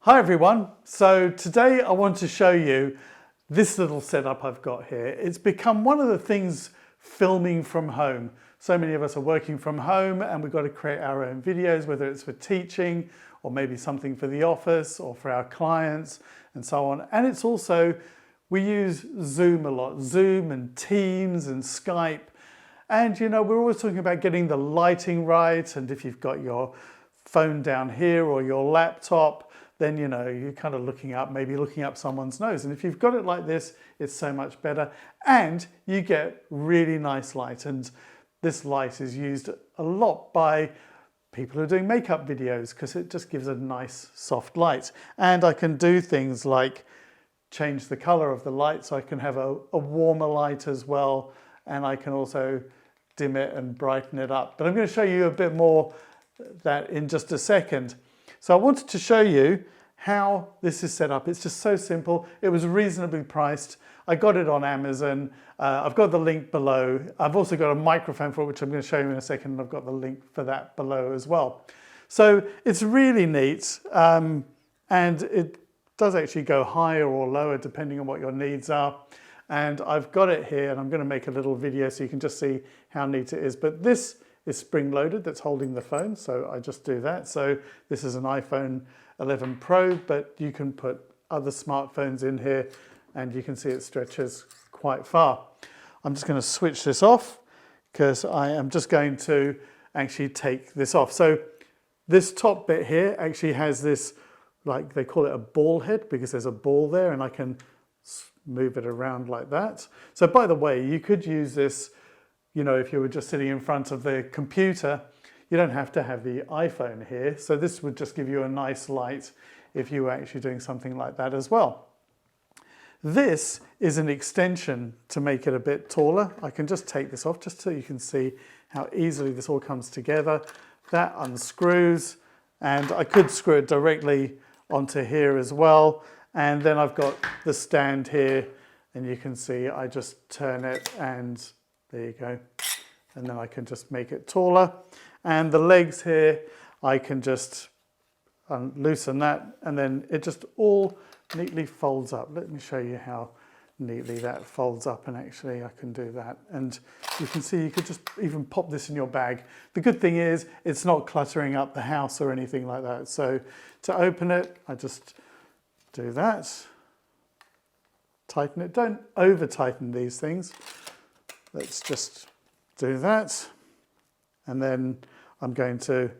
Hi everyone, so today I want to show you this little setup I've got here. It's become one of the things filming from home. So many of us are working from home and we've got to create our own videos, whether it's for teaching or maybe something for the office or for our clients and so on. And it's also, we use Zoom a lot, Zoom and Teams and Skype. And you know, we're always talking about getting the lighting right, and if you've got your phone down here or your laptop, then you know, you're kind of maybe looking up someone's nose. And if you've got it like this, it's so much better. And you get really nice light. And this light is used a lot by people who are doing makeup videos because it just gives a nice soft light. And I can do things like change the color of the light, so I can have a warmer light as well. And I can also dim it and brighten it up. But I'm going to show you a bit more that in just a second. So I wanted to show you how this is set up. It's just so simple. It was reasonably priced. I got it on Amazon. I've got the link below. I've also got a microphone for it, which I'm going to show you in a second. And I've got the link for that below as well. So it's really neat. And it does actually go higher or lower depending on what your needs are. And I've got it here, and I'm going to make a little video so you can just see how neat it is. But this is spring-loaded, that's holding the phone, so I just do that. So this is an iPhone 11 Pro, but you can put other smartphones in here, and you can see it stretches quite far. I'm just going to switch this off, because I am just going to actually take this off. So this top bit here actually has this, like they call it a ball head, because there's a ball there, and I can move it around like that. So by the way, you could use this, you know, if you were just sitting in front of the computer. You don't have to have the iPhone here. So this would just give you a nice light if you were actually doing something like that as well. This is an extension to make it a bit taller. I can just take this off just so you can see how easily this all comes together. That unscrews, and I could screw it directly onto here as well. And then I've got the stand here, and you can see I just turn it, and there you go. And then I can just make it taller. And the legs here, I can just loosen that, and then it just all neatly folds up. Let me show you how neatly that folds up, and actually I can do that. And you can see you could just even pop this in your bag. The good thing is it's not cluttering up the house or anything like that. So to open it, I just do that. Tighten it. Don't over tighten these things. Let's just do that. And then I'm going to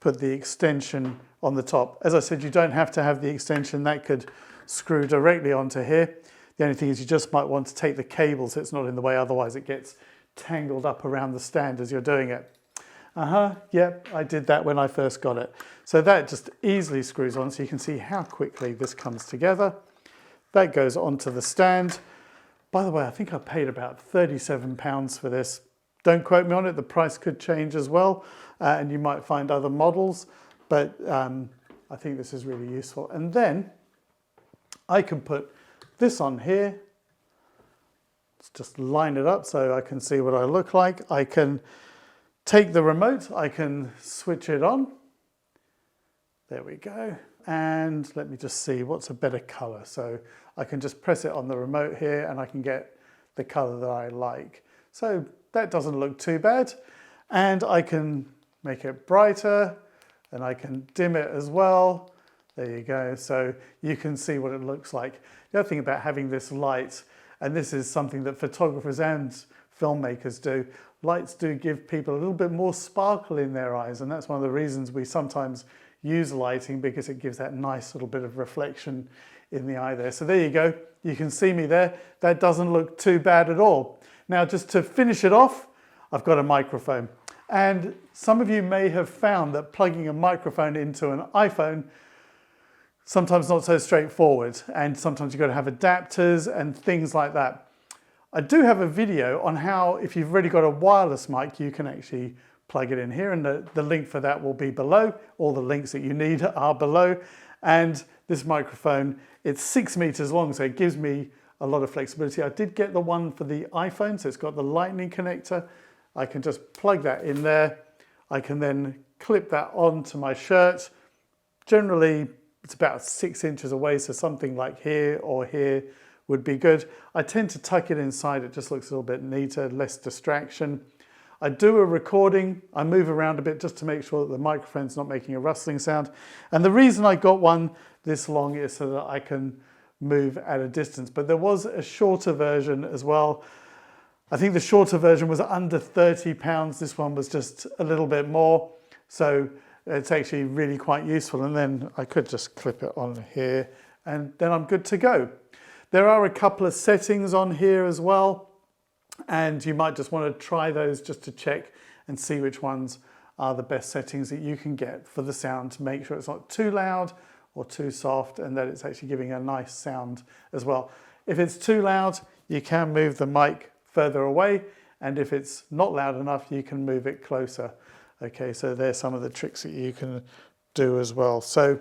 put the extension on the top. As I said, you don't have to have the extension. That could screw directly onto here. The only thing is you just might want to take the cable so it's not in the way, otherwise it gets tangled up around the stand as you're doing it. Yep, I did that when I first got it. So that just easily screws on, so you can see how quickly this comes together. That goes onto the stand. By the way, I think I paid about £37 for this. Don't quote me on it, the price could change as well, and you might find other models, but I think this is really useful. And then I can put this on here. Let's just line it up so I can see what I look like. I can take the remote, I can switch it on. There we go. And let me just see what's a better color. So I can just press it on the remote here, and I can get the color that I like. So that doesn't look too bad. And I can make it brighter, and I can dim it as well. There you go. So you can see what it looks like. The other thing about having this light, and this is something that photographers and filmmakers do, lights do give people a little bit more sparkle in their eyes, and that's one of the reasons we sometimes use lighting, because it gives that nice little bit of reflection in the eye there. So there you go. You can see me there. That doesn't look too bad at all. Now, just to finish it off, I've got a microphone. And some of you may have found that plugging a microphone into an iPhone sometimes not so straightforward, and sometimes you've got to have adapters and things like that. I do have a video on how, if you've already got a wireless mic, you can actually plug it in here, and the link for that will be below. All the links that you need are below. And this microphone, it's 6 meters long, so it gives me a lot of flexibility. I did get the one for the iPhone, so it's got the lightning connector. I can just plug that in there. I can then clip that onto my shirt. Generally, it's about 6 inches away, so something like here or here would be good. I tend to tuck it inside, it just looks a little bit neater, less distraction. I do a recording, I move around a bit just to make sure that the microphone's not making a rustling sound. And the reason I got one this long is so that I can move at a distance. But there was a shorter version as well. I think the shorter version was under £30. This one was just a little bit more. So it's actually really quite useful. And then I could just clip it on here and then I'm good to go. There are a couple of settings on here as well. And you might just want to try those just to check and see which ones are the best settings that you can get for the sound to make sure it's not too loud or too soft and that it's actually giving a nice sound as well. If it's too loud, you can move the mic further away, and if it's not loud enough, you can move it closer. Okay, so there's some of the tricks that you can do as well. So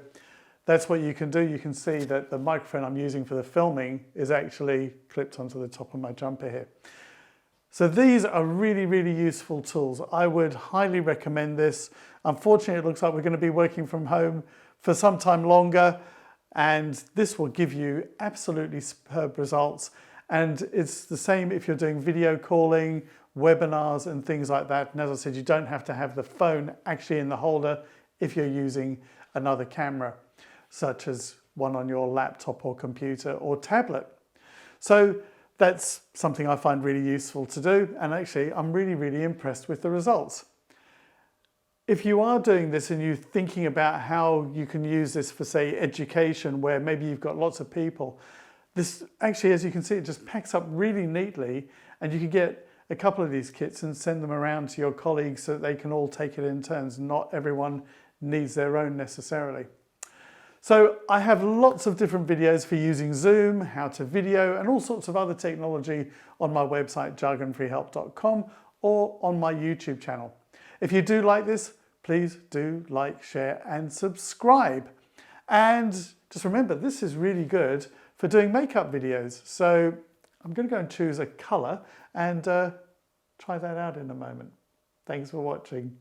that's what you can do. You can see that the microphone I'm using for the filming is actually clipped onto the top of my jumper here. So these are really, really useful tools. I would highly recommend this. Unfortunately, it looks like we're going to be working from home for some time longer, and this will give you absolutely superb results. And it's the same if you're doing video calling, webinars and things like that. And as I said, you don't have to have the phone actually in the holder if you're using another camera, such as one on your laptop or computer or tablet. So that's something I find really useful to do, and actually I'm really, really impressed with the results. If you are doing this and you're thinking about how you can use this for, say, education, where maybe you've got lots of people, this actually, as you can see, it just packs up really neatly, and you can get a couple of these kits and send them around to your colleagues so that they can all take it in turns. Not everyone needs their own necessarily. So I have lots of different videos for using Zoom, how to video, and all sorts of other technology on my website, jargonfreehelp.com, or on my YouTube channel. If you do like this, please do like, share, and subscribe. And just remember, this is really good for doing makeup videos. So I'm going to go and choose a color and try that out in a moment. Thanks for watching.